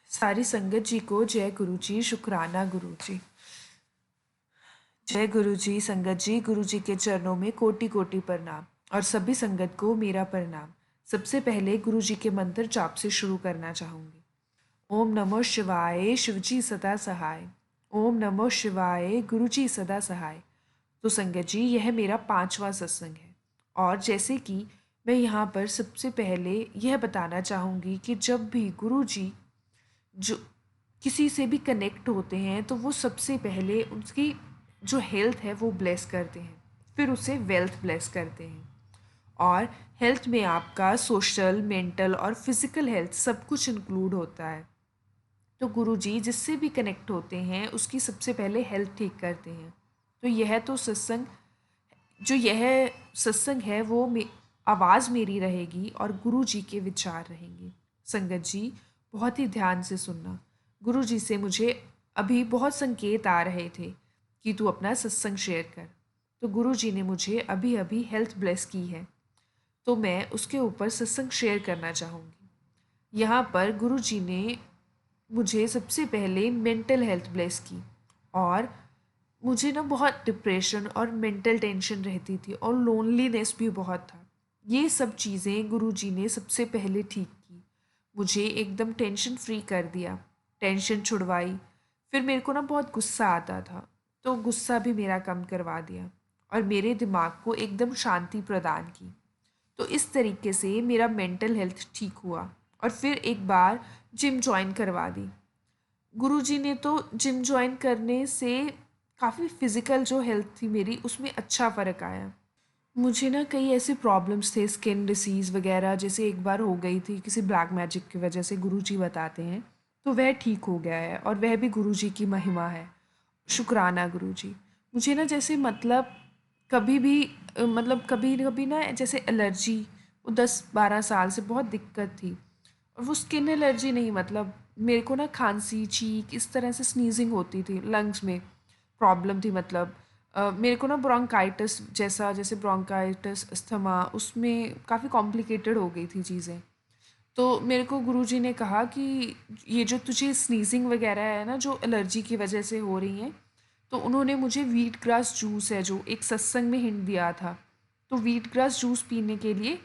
सारी संगत जी को जय गुरु जी, शुक्राना गुरु जी। जय गुरु जी, संगत जी, गुरु जी के चरणों में कोटि कोटि प्रणाम और सभी संगत को मेरा प्रणाम। सबसे पहले गुरु जी के मंत्र जाप से शुरू करना चाहूंगी। ओम नमो शिवाय, शिवजी सदा सहाय। ओम नमो शिवाय, गुरु जी सदा सहाय। तो संगत जी, यह मेरा 5वां सत्संग है और जैसे कि मैं यहाँ पर सबसे पहले यह बताना चाहूँगी कि जब भी गुरु जी जो किसी से भी कनेक्ट होते हैं तो वो सबसे पहले उसकी जो हेल्थ है वो ब्लेस करते हैं, फिर उसे वेल्थ ब्लेस करते हैं। और हेल्थ में आपका सोशल, मेंटल और फिजिकल हेल्थ सब कुछ इंक्लूड होता है। तो गुरुजी जिससे भी कनेक्ट होते हैं उसकी सबसे पहले हेल्थ ठीक करते हैं। तो यह सत्संग है वो आवाज़ मेरी रहेगी और गुरु जी के विचार रहेंगे। संगत जी, बहुत ही ध्यान से सुनना। गुरु जी से मुझे अभी बहुत संकेत आ रहे थे कि तू अपना सत्संग शेयर कर। तो गुरु जी ने मुझे अभी अभी हेल्थ ब्लेस की है, तो मैं उसके ऊपर सत्संग शेयर करना चाहूँगी। यहाँ पर गुरु जी ने मुझे सबसे पहले मेंटल हेल्थ ब्लेस की और मुझे ना बहुत डिप्रेशन और मेंटल टेंशन रहती थी और लोनलीनेस भी बहुत था। ये सब चीज़ें गुरुजी ने सबसे पहले ठीक की, मुझे एकदम टेंशन फ्री कर दिया, टेंशन छुड़वाई। फिर मेरे को ना बहुत गुस्सा आता था, तो गुस्सा भी मेरा कम करवा दिया और मेरे दिमाग को एकदम शांति प्रदान की। तो इस तरीके से मेरा मेंटल हेल्थ ठीक हुआ और फिर एक बार जिम जॉइन करवा दी। गुरुजी ने तो जिम जॉइन करने से काफ़ी फ़िज़िकल जो हेल्थ थी मेरी उसमें अच्छा फ़र्क आया। मुझे ना कई ऐसे प्रॉब्लम्स थे, स्किन डिसीज़ वगैरह जैसे एक बार हो गई थी किसी ब्लैक मैजिक की वजह से, गुरुजी बताते हैं। तो वह ठीक हो गया है और वह भी गुरुजी की महिमा है। शुक्राना गुरुजी। मुझे ना जैसे मतलब कभी भी मतलब कभी कभी ना जैसे एलर्जी, वो 10-12 साल से बहुत दिक्कत थी। और वो स्किन एलर्जी नहीं, मतलब मेरे को ना खांसी, छींक इस तरह से स्नीजिंग होती थी, लंग्स में प्रॉब्लम थी। मतलब मेरे को ना ब्रोंकाइटिस जैसा, जैसे ब्रोंकाइटिस अस्थमा, उसमें काफ़ी कॉम्प्लिकेटेड हो गई थी चीज़ें। तो मेरे को गुरुजी ने कहा कि ये जो तुझे स्नीजिंग वगैरह है ना जो एलर्जी की वजह से हो रही हैं, तो उन्होंने मुझे वीट ग्रास जूस है जो एक सत्संग में हिंट दिया था, तो वीट ग्रास जूस पीने के लिए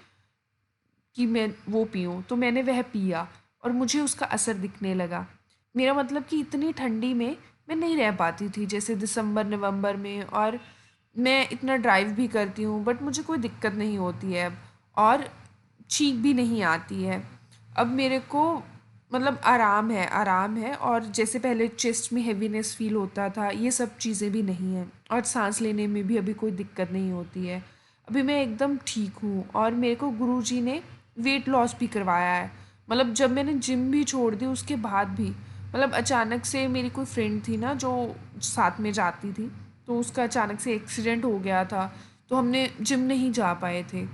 कि मैं वो पीऊँ, तो मैंने वह पिया और मुझे उसका असर दिखने लगा। मेरा मतलब कि इतनी ठंडी में मैं नहीं रह पाती थी जैसे दिसंबर नवंबर में, और मैं इतना ड्राइव भी करती हूँ बट मुझे कोई दिक्कत नहीं होती है अब, और छींक भी नहीं आती है अब मेरे को। मतलब आराम है, और जैसे पहले चेस्ट में हेवीनेस फील होता था ये सब चीज़ें भी नहीं हैं, और सांस लेने में भी अभी कोई दिक्कत नहीं होती है। अभी मैं एकदम ठीक हूँ और मेरे को गुरुजी ने वेट लॉस भी करवाया है। मतलब जब मैंने जिम भी छोड़ दी उसके बाद भी, मतलब अचानक से मेरी कोई फ्रेंड थी ना जो साथ में जाती थी, तो उसका अचानक से एक्सीडेंट हो गया था, तो हमने जिम नहीं जा पाए थे।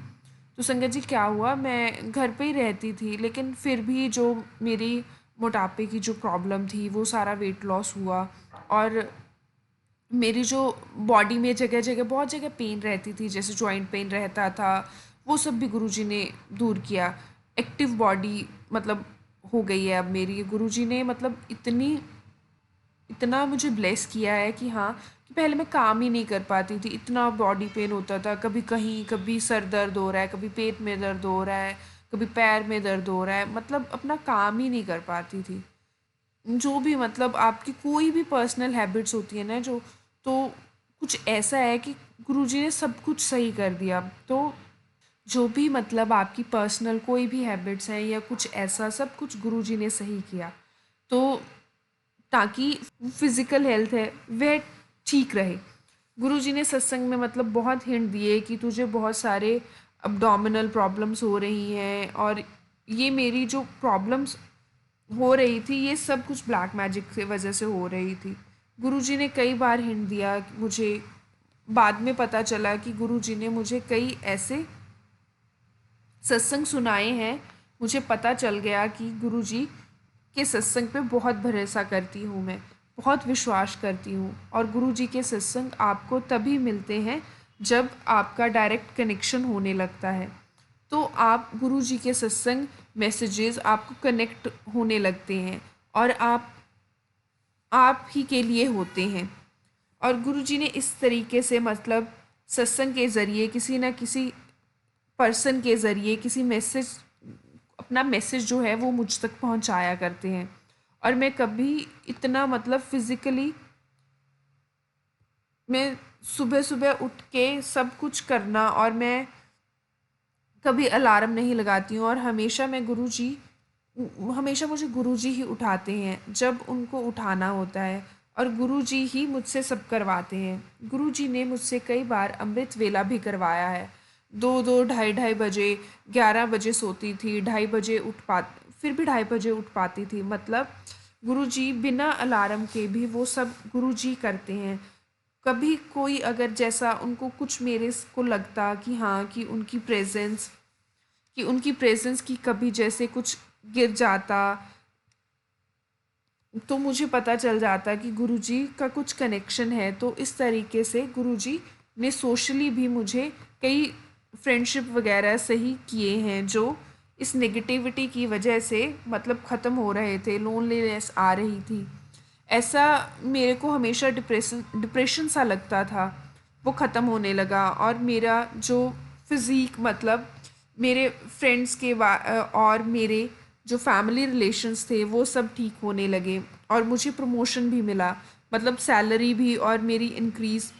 तो संगत जी क्या हुआ, मैं घर पे ही रहती थी लेकिन फिर भी जो मेरी मोटापे की जो प्रॉब्लम थी वो सारा वेट लॉस हुआ। और मेरी जो बॉडी में जगह जगह बहुत जगह पेन रहती थी, जैसे जॉइंट पेन रहता था, वो सब भी गुरुजी ने दूर किया। एक्टिव बॉडी मतलब हो गई है अब मेरी। गुरुजी ने मतलब इतना मुझे ब्लेस किया है कि हाँ, कि पहले मैं काम ही नहीं कर पाती थी, इतना बॉडी पेन होता था, कभी कहीं, कभी सर दर्द हो रहा है, कभी पेट में दर्द हो रहा है, कभी पैर में दर्द हो रहा है, मतलब अपना काम ही नहीं कर पाती थी। जो भी मतलब आपकी कोई भी पर्सनल हैबिट्स होती है ना जो, तो कुछ ऐसा है कि गुरुजी ने सब कुछ सही कर दिया। तो जो भी मतलब आपकी पर्सनल कोई भी हैबिट्स हैं या कुछ ऐसा, सब कुछ गुरुजी ने सही किया, तो ताकि फिज़िकल हेल्थ है वह ठीक रहे। गुरुजी ने सत्संग में मतलब बहुत हिंट दिए कि तुझे बहुत सारे अब्डोमिनल प्रॉब्लम्स हो रही हैं, और ये मेरी जो प्रॉब्लम्स हो रही थी ये सब कुछ ब्लैक मैजिक की वजह से हो रही थी। गुरुजी ने कई बार हिंट दिया मुझे। बाद में पता चला कि गुरुजी ने मुझे कई ऐसे सत्संग सुनाए हैं। मुझे पता चल गया कि गुरुजी के सत्संग पे बहुत भरोसा करती हूँ मैं, बहुत विश्वास करती हूँ, और गुरुजी के सत्संग आपको तभी मिलते हैं जब आपका डायरेक्ट कनेक्शन होने लगता है। तो आप गुरुजी के सत्संग मैसेजेस आपको कनेक्ट होने लगते हैं, और आप ही के लिए होते हैं। और गुरुजी ने इस तरीके से मतलब सत्संग के ज़रिए किसी न किसी पर्सन के ज़रिए किसी मैसेज अपना मैसेज जो है वो मुझ तक पहुंचाया करते हैं। और मैं कभी इतना मतलब फिज़िकली मैं सुबह सुबह उठ के सब कुछ करना, और मैं कभी अलार्म नहीं लगाती हूँ, और हमेशा मुझे गुरुजी ही उठाते हैं जब उनको उठाना होता है, और गुरुजी ही मुझसे सब करवाते हैं। गुरुजी ने मुझसे कई बार अमृत वेला भी करवाया है। 2-2 ढाई-ढाई बजे, 11 बजे सोती थी, ढाई बजे उठ पा फिर भी ढाई बजे उठ पाती थी। मतलब गुरुजी बिना अलार्म के भी वो सब गुरुजी करते हैं। कभी कोई अगर जैसा उनको कुछ मेरे को लगता कि हाँ कि उनकी प्रेजेंस की कभी जैसे कुछ गिर जाता, तो मुझे पता चल जाता कि गुरुजी का कुछ कनेक्शन है। तो इस तरीके से गुरुजी ने सोशली भी मुझे कई फ्रेंडशिप वगैरह सही किए हैं, जो इस नेगेटिविटी की वजह से मतलब ख़त्म हो रहे थे, लोनलीनेस आ रही थी। ऐसा मेरे को हमेशा डिप्रेशन सा लगता था, वो ख़त्म होने लगा। और मेरा जो फिज़ीक मतलब मेरे फ्रेंड्स और मेरे जो फैमिली रिलेशंस थे वो सब ठीक होने लगे, और मुझे प्रमोशन भी मिला, मतलब सैलरी भी, और मेरी इंक्रीज़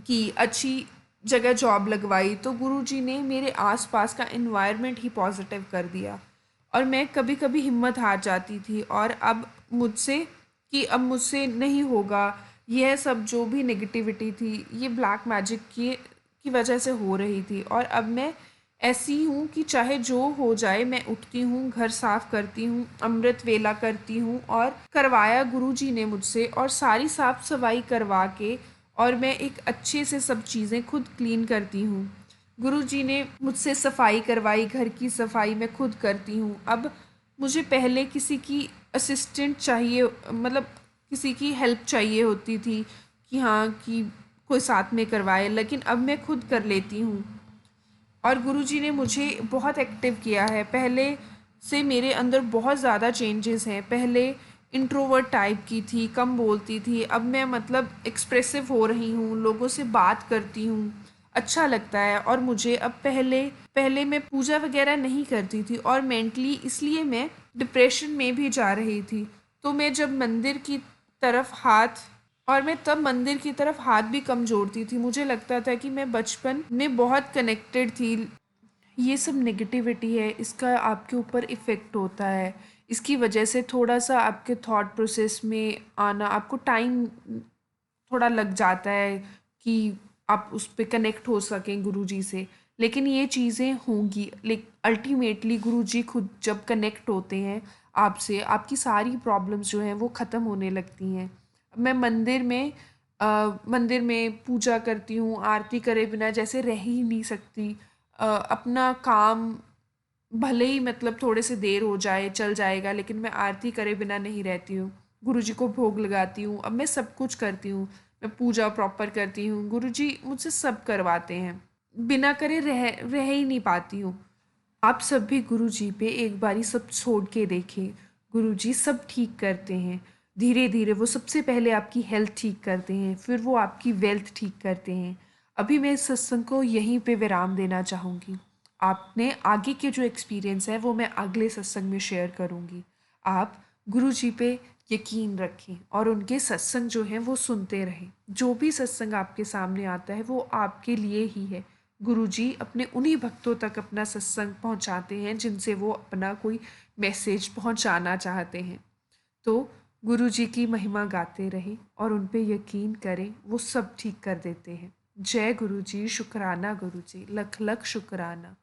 की, अच्छी जगह जॉब लगवाई। तो गुरुजी ने मेरे आसपास का एनवायरनमेंट ही पॉजिटिव कर दिया। और मैं कभी कभी हिम्मत हार जाती थी, और अब मुझसे नहीं होगा, यह सब जो भी नेगेटिविटी थी ये ब्लैक मैजिक की वजह से हो रही थी। और अब मैं ऐसी हूँ कि चाहे जो हो जाए मैं उठती हूँ, घर साफ करती हूँ, अमृत वेला करती हूँ, और करवाया गुरुजी ने मुझसे, और सारी साफ सफाई करवा के, और मैं एक अच्छे से सब चीज़ें खुद क्लीन करती हूँ। गुरुजी ने मुझसे सफाई करवाई, घर की सफाई मैं खुद करती हूँ। अब मुझे पहले किसी की असिस्टेंट चाहिए, मतलब किसी की हेल्प चाहिए होती थी कि हाँ कि कोई साथ में करवाए, लेकिन अब मैं खुद कर लेती हूँ। और गुरुजी ने मुझे बहुत एक्टिव किया है। पहले से मेरे अंदर बहुत ज़्यादा चेंजेस हैं। पहले इंट्रोवर्ट टाइप की थी, कम बोलती थी, अब मैं मतलब एक्सप्रेसिव हो रही हूँ, लोगों से बात करती हूँ, अच्छा लगता है। और मुझे अब पहले पहले मैं पूजा वगैरह नहीं करती थी, और मेंटली इसलिए मैं डिप्रेशन में भी जा रही थी। तो मैं जब मंदिर की तरफ हाथ और मैं तब मंदिर की तरफ हाथ भी कम जोड़ती थी। मुझे लगता था कि मैं बचपन में बहुत कनेक्टेड थी। ये सब नेगेटिविटी है, इसका आपके ऊपर इफ़ेक्ट होता है। इसकी वजह से थोड़ा-सा आपके थॉट प्रोसेस में आना, आपको टाइम थोड़ा लग जाता है कि आप उस पे कनेक्ट हो सकें गुरुजी से। लेकिन ये चीज़ें होंगी, अल्टीमेटली गुरुजी खुद जब कनेक्ट होते हैं आपसे, आपकी सारी प्रॉब्लम्स जो हैं वो ख़त्म होने लगती हैं। मैं मंदिर में पूजा करती हूँ, आरती करे बिना जैसे रह ही नहीं सकती। अपना काम भले ही मतलब थोड़े से देर हो जाए चल जाएगा, लेकिन मैं आरती करे बिना नहीं रहती हूँ। गुरुजी को भोग लगाती हूँ, अब मैं सब कुछ करती हूँ। मैं पूजा प्रॉपर करती हूँ, गुरुजी मुझसे सब करवाते हैं। बिना करे रह ही नहीं पाती हूँ। आप सब भी गुरुजी पे एक बारी सब छोड़ के देखें। गुरुजी सब ठीक करते हैं। धीरे धीरे वो सबसे पहले आपकी हेल्थ ठीक करते हैं, फिर वो आपकी वेल्थ ठीक करते हैं। अभी मैं इस सत्संग को यहीं पे विराम देना चाहूँगी। आपने आगे के जो एक्सपीरियंस है वो मैं अगले सत्संग में शेयर करूँगी। आप गुरुजी पे यकीन रखें और उनके सत्संग जो हैं वो सुनते रहें। जो भी सत्संग आपके सामने आता है वो आपके लिए ही है। गुरुजी अपने उन्हीं भक्तों तक अपना सत्संग पहुंचाते हैं जिनसे वो अपना कोई मैसेज पहुंचाना चाहते हैं। तो गुरुजी की महिमा गाते रहें और उन पे यकीन करें, वो सब ठीक कर देते हैं। जय गुरुजी, शुक्राना गुरुजी, लख लख शुक्राना।